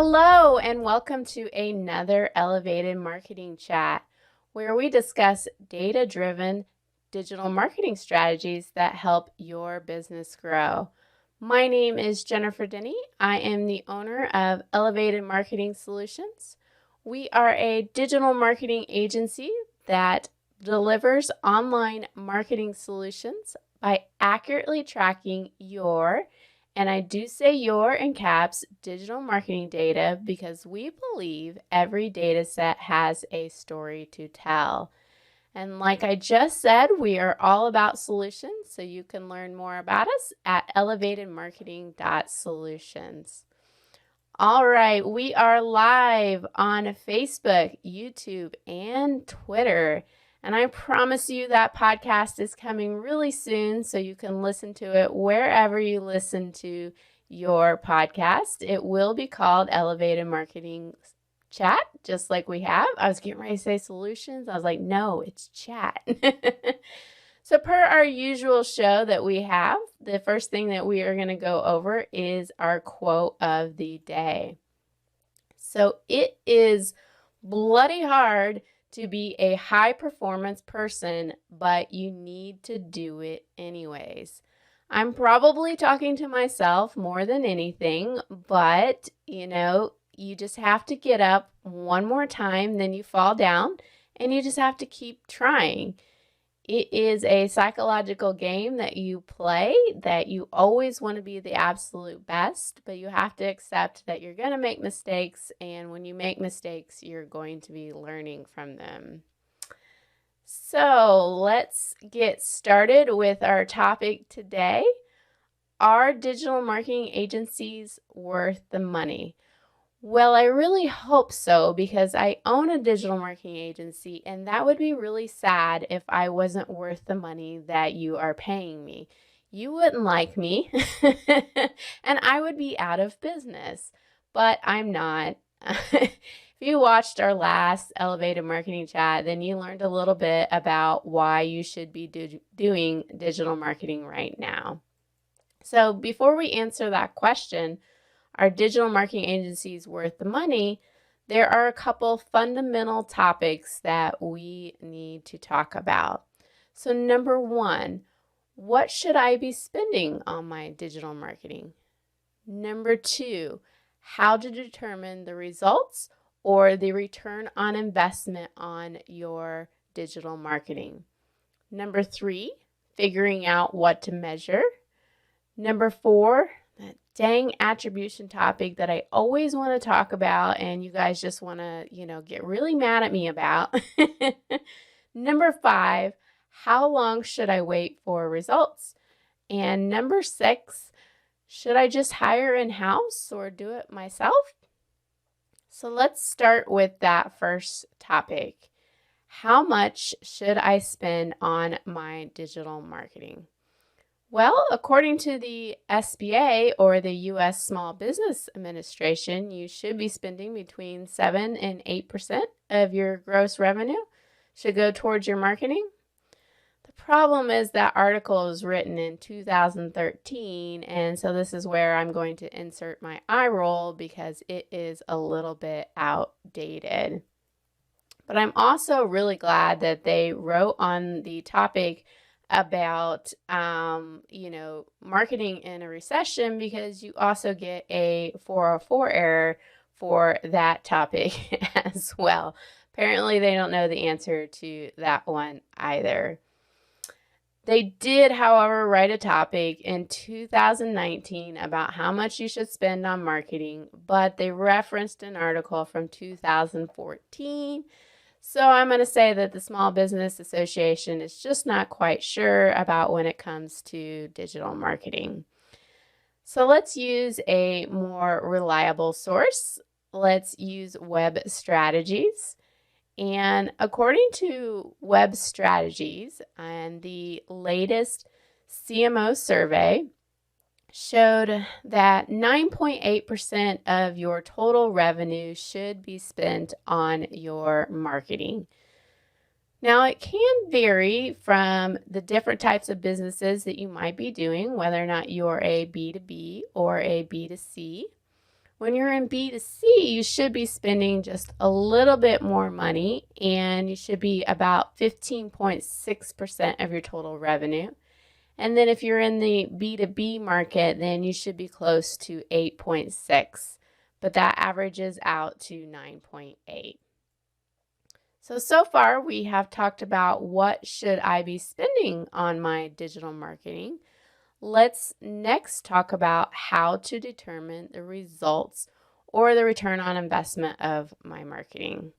Hello, and welcome to another Elevated Marketing Chat, where we discuss data-driven digital marketing strategies that help your business grow. My name is Jennifer Denny. I am the owner of Elevated Marketing Solutions. We are a digital marketing agency that delivers online marketing solutions by accurately tracking your, and I do say your in caps, digital marketing data because we believe every data set has a story to tell. And like I just said, we are all about solutions, so you can learn more about us at elevatedmarketing.solutions. All right, we are live on Facebook, YouTube, and Twitter. And I promise you that podcast is coming really soon, so you can listen to it wherever you listen to your podcast. It will be called Elevated Marketing Chat, just like we have. I was getting ready to say solutions. I was like, no, it's chat. So per our usual show that we have, the first thing that we are going to go over is our quote of the day. So it is bloody hard to be a high performance person, but you need to do it anyways. I'm probably talking to myself more than anything, but you just have to get up one more time, then you fall down, and you just have to keep trying. It is a psychological game that you play, that you always want to be the absolute best, but you have to accept that you're going to make mistakes, and when you make mistakes, you're going to be learning from them. So let's get started with our topic today. Are digital marketing agencies worth the money? Well, I really hope so, because I own a digital marketing agency, and that would be really sad if I wasn't worth the money that you are paying me. You wouldn't like me, and I would be out of business, but I'm not. If you watched our last Elevated Marketing Chat, then you learned a little bit about why you should be doing digital marketing right now. So before we answer that question, are digital marketing agencies worth the money? There are a couple fundamental topics that we need to talk about. So number one, what should I be spending on my digital marketing? Number two, how to determine the results or the return on investment on your digital marketing. Number three, figuring out what to measure. Number four, that dang attribution topic that I always want to talk about and you guys just want to, get really mad at me about. Number five, how long should I wait for results? And number six, should I just hire in-house or do it myself? So let's start with that first topic. How much should I spend on my digital marketing? Well, according to the SBA, or the U.S. Small Business Administration, you should be spending between 7 and 8% of your gross revenue should go towards your marketing. The problem is that article was written in 2013, and so this is where I'm going to insert my eye roll because it is a little bit outdated. But I'm also really glad that they wrote on the topic about, marketing in a recession, because you also get a 404 error for that topic as well. Apparently, they don't know the answer to that one either. They did, however, write a topic in 2019 about how much you should spend on marketing, but they referenced an article from 2014. So I'm going to say that the Small Business Association is just not quite sure about when it comes to digital marketing. So let's use a more reliable source. Let's use Web Strategies. And according to Web Strategies, and the latest CMO survey showed that 9.8% of your total revenue should be spent on your marketing. Now, it can vary from the different types of businesses that you might be doing, whether or not you're a B2B or a B2C. When you're in B2C, you should be spending just a little bit more money, and you should be about 15.6% of your total revenue. And then if you're in the B2B market, then you should be close to 8.6, but that averages out to 9.8. So far we have talked about what should I be spending on my digital marketing. Let's next talk about how to determine the results or the return on investment of my marketing.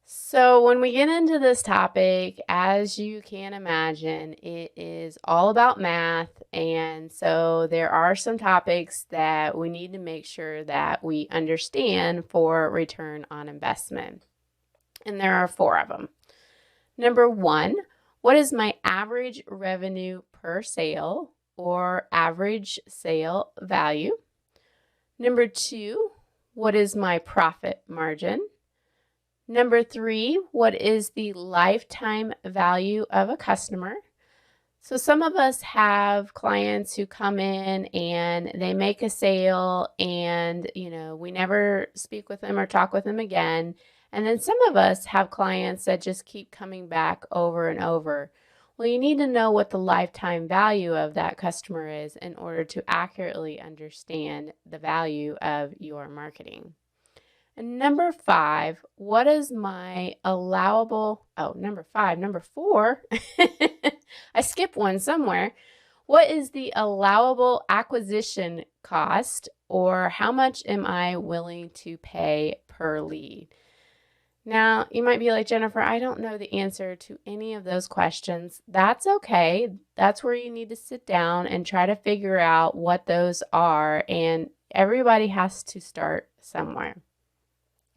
So when we get into this topic, as you can imagine, it is all about math. And so there are some topics that we need to make sure that we understand for return on investment. And there are 4 of them. Number 1, what is my average revenue per sale or average sale value? Number 2, what is my profit margin? Number 3, what is the lifetime value of a customer? So some of us have clients who come in and they make a sale and, we never speak with them or talk with them again. And then some of us have clients that just keep coming back over and over. Well, you need to know what the lifetime value of that customer is in order to accurately understand the value of your marketing. And number 5, what is my allowable, number 4, I skipped one somewhere. What is the allowable acquisition cost, or how much am I willing to pay per lead? Now, you might be like, Jennifer, I don't know the answer to any of those questions. That's okay. That's where you need to sit down and try to figure out what those are, and everybody has to start somewhere.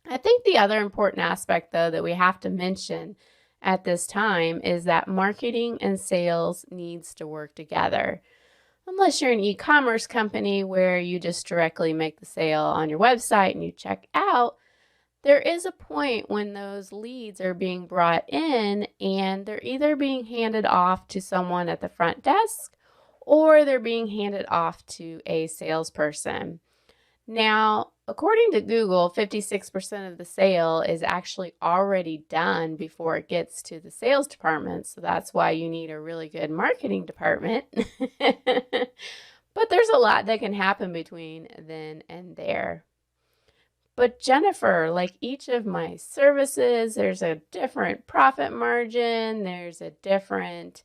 I think the other important aspect, though, that we have to mention at this time is that marketing and sales needs to work together. Unless you're an e-commerce company where you just directly make the sale on your website and you check out, there is a point when those leads are being brought in and they're either being handed off to someone at the front desk or they're being handed off to a salesperson. Now, according to Google, 56% of the sale is actually already done before it gets to the sales department. So that's why you need a really good marketing department. But there's a lot that can happen between then and there. But Jennifer, like each of my services, there's a different profit margin, there's a different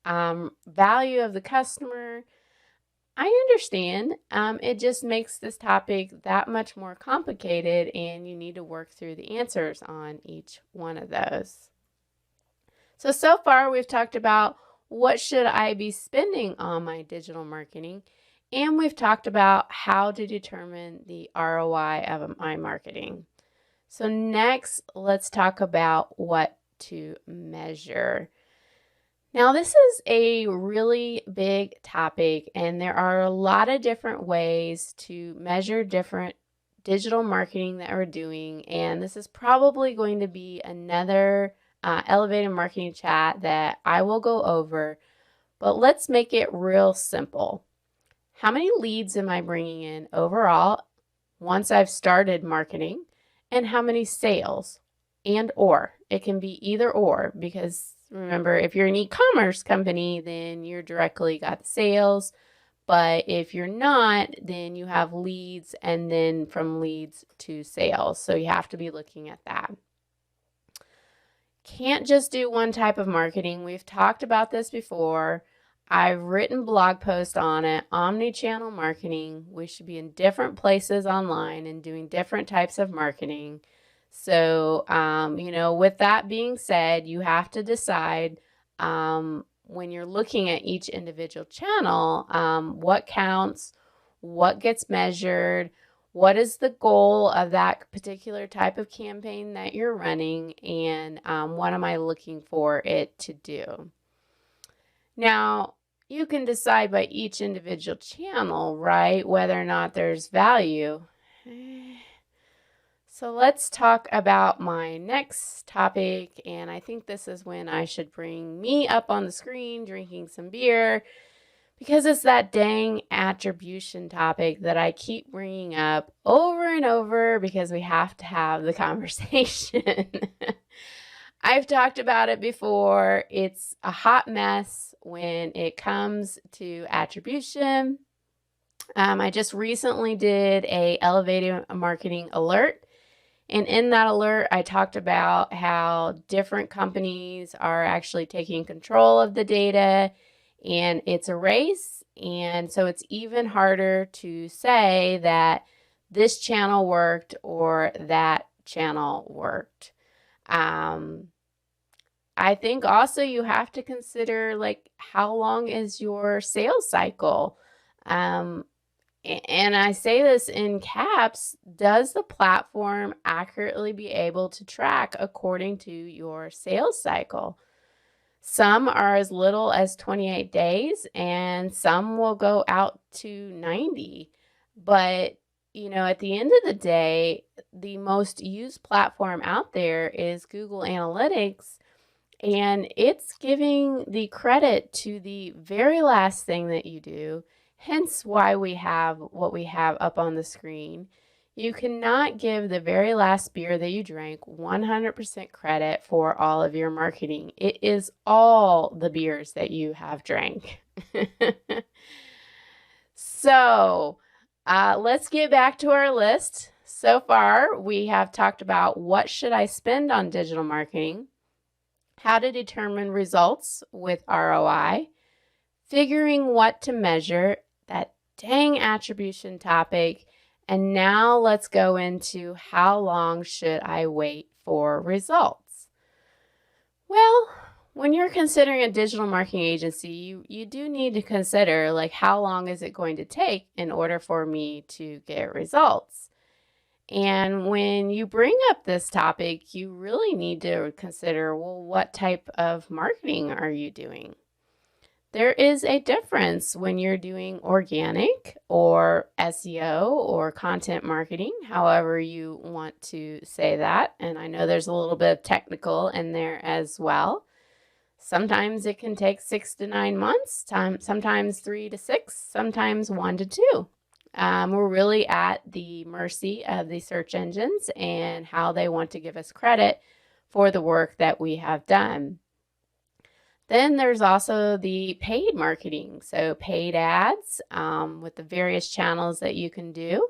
value of the customer. I understand. It just makes this topic that much more complicated, and you need to work through the answers on each one of those. So far we've talked about what should I be spending on my digital marketing, and we've talked about how to determine the ROI of my marketing. So next, let's talk about what to measure. Now, this is a really big topic, and there are a lot of different ways to measure different digital marketing that we're doing, and this is probably going to be another elevated marketing chat that I will go over, but let's make it real simple. How many leads am I bringing in overall once I've started marketing, and how many sales? And or it can be either or, because remember, if you're an e-commerce company, then you're directly got the sales. But if you're not, then you have leads and then from leads to sales. So you have to be looking at that. Can't just do one type of marketing. We've talked about this before. I've written blog posts on it, Omnichannel Marketing. We should be in different places online and doing different types of marketing. So, with that being said, you have to decide when you're looking at each individual channel, what counts, what gets measured, what is the goal of that particular type of campaign that you're running, and what am I looking for it to do. Now, you can decide by each individual channel, right, whether or not there's value. So let's talk about my next topic, and I think this is when I should bring me up on the screen drinking some beer, because it's that dang attribution topic that I keep bringing up over and over because we have to have the conversation. I've talked about it before. It's a hot mess when it comes to attribution. I just recently did a elevated marketing alert. And in that alert, I talked about how different companies are actually taking control of the data, and it's a race. And so it's even harder to say that this channel worked or that channel worked. I think also you have to consider, like, how long is your sales cycle? And I say this in caps, does the platform accurately be able to track according to your sales cycle? Some are as little as 28 days and some will go out to 90. But, at the end of the day, the most used platform out there is Google Analytics, and it's giving the credit to the very last thing that you do. Hence why we have what we have up on the screen. You cannot give the very last beer that you drank 100% credit for all of your marketing. It is all the beers that you have drank. So let's get back to our list. So far, we have talked about what should I spend on digital marketing, how to determine results with ROI, figuring what to measure, that dang attribution topic, and now let's go into how long should I wait for results. Well, when you're considering a digital marketing agency, you do need to consider, like, how long is it going to take in order for me to get results? And when you bring up this topic, you really need to consider, well, what type of marketing are you doing? There is a difference when you're doing organic or SEO or content marketing, however you want to say that. And I know there's a little bit of technical in there as well. Sometimes it can take 6 to 9 months, sometimes 3 to 6, sometimes 1 to 2. We're really at the mercy of the search engines and how they want to give us credit for the work that we have done. Then there's also the paid marketing, so paid ads with the various channels that you can do.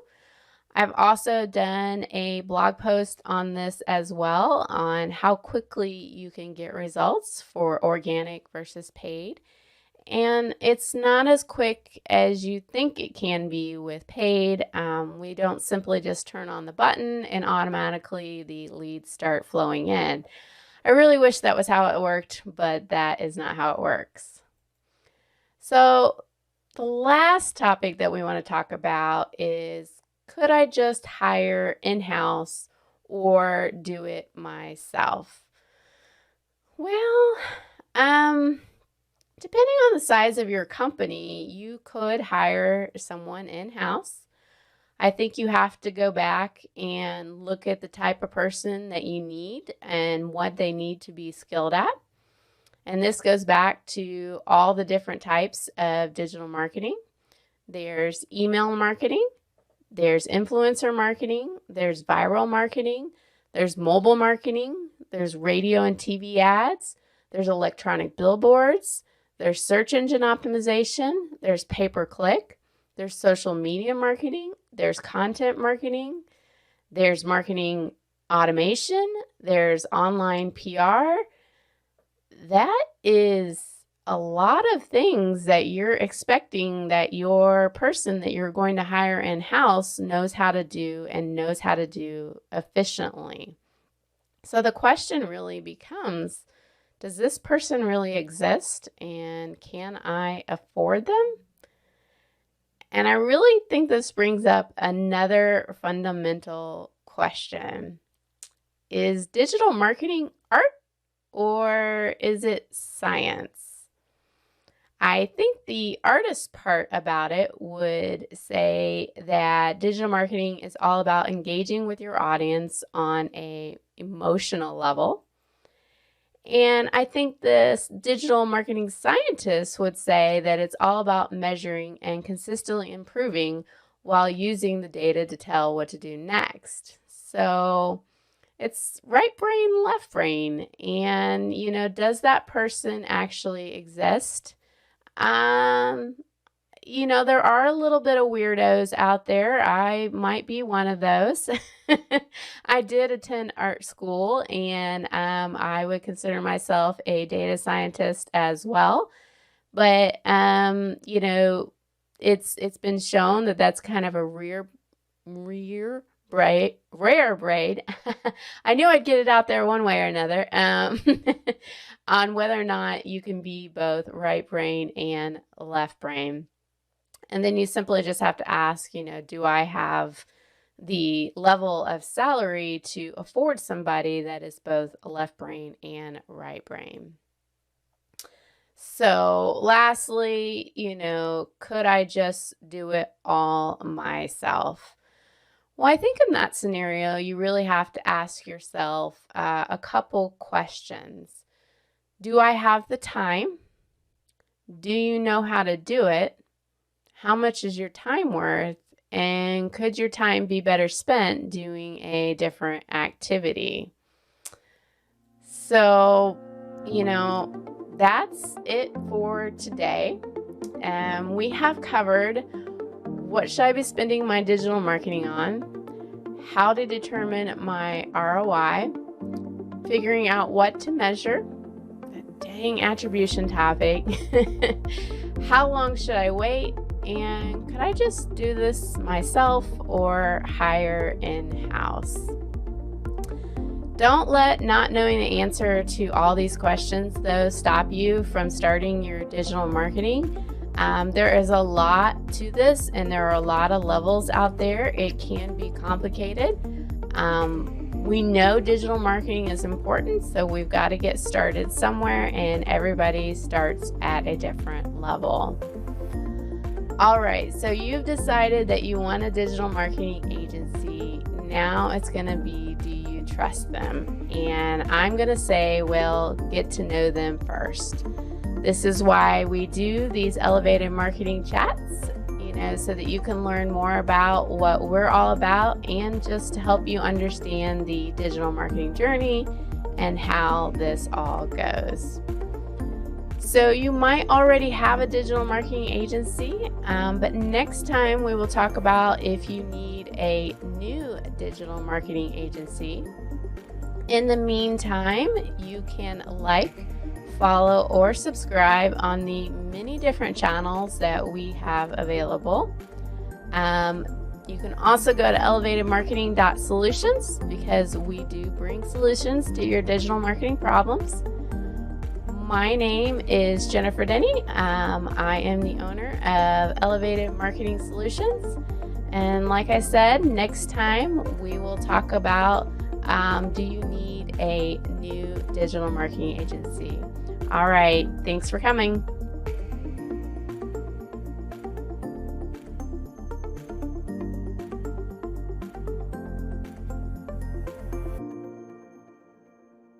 I've also done a blog post on this as well, on how quickly you can get results for organic versus paid. And it's not as quick as you think it can be with paid. We don't simply just turn on the button and automatically the leads start flowing in. I really wish that was how it worked, but that is not how it works. So the last topic that we want to talk about is, could I just hire in-house or do it myself? Well, depending on the size of your company, you could hire someone in-house. I think you have to go back and look at the type of person that you need and what they need to be skilled at. And this goes back to all the different types of digital marketing. There's email marketing, there's influencer marketing, there's viral marketing, there's mobile marketing, there's radio and TV ads, there's electronic billboards, there's search engine optimization, there's pay-per-click, there's social media marketing, there's content marketing, there's marketing automation, there's online PR. That is a lot of things that you're expecting that your person that you're going to hire in-house knows how to do and knows how to do efficiently. So the question really becomes, does this person really exist and can I afford them? And I really think this brings up another fundamental question. Is digital marketing art or is it science? I think the artist part about it would say that digital marketing is all about engaging with your audience on an emotional level. And I think this digital marketing scientist would say that it's all about measuring and consistently improving while using the data to tell what to do next. So it's right brain, left brain. And, does that person actually exist? There are a little bit of weirdos out there. I might be one of those. I did attend art school, and I would consider myself a data scientist as well. But it's been shown that that's kind of a rare braid. I knew I'd get it out there one way or another. On whether or not you can be both right brain and left brain. And then you simply just have to ask, do I have the level of salary to afford somebody that is both a left brain and right brain? So lastly, could I just do it all myself? Well, I think in that scenario, you really have to ask yourself a couple questions. Do I have the time? Do you know how to do it? How much is your time worth? And could your time be better spent doing a different activity? So, that's it for today. We have covered what should I be spending my digital marketing on, how to determine my ROI, figuring out what to measure, that dang attribution topic, how long should I wait, and could I just do this myself or hire in-house? Don't let not knowing the answer to all these questions, though, stop you from starting your digital marketing. There is a lot to this, and there are a lot of levels out there. It can be complicated. We know digital marketing is important, so we've got to get started somewhere, and everybody starts at a different level. All right, so you've decided that you want a digital marketing agency. Now it's going to be, do you trust them? And I'm going to say, well, get to know them first. This is why we do these elevated marketing chats, so that you can learn more about what we're all about and just to help you understand the digital marketing journey and how this all goes. So you might already have a digital marketing agency, but next time we will talk about if you need a new digital marketing agency. In the meantime, you can follow, or subscribe on the many different channels that we have available. You can also go to elevatedmarketing.solutions because we do bring solutions to your digital marketing problems. My name is Jennifer Denny. I am the owner of Elevated Marketing Solutions. And like I said, next time we will talk about do you need a new digital marketing agency? All right. Thanks for coming.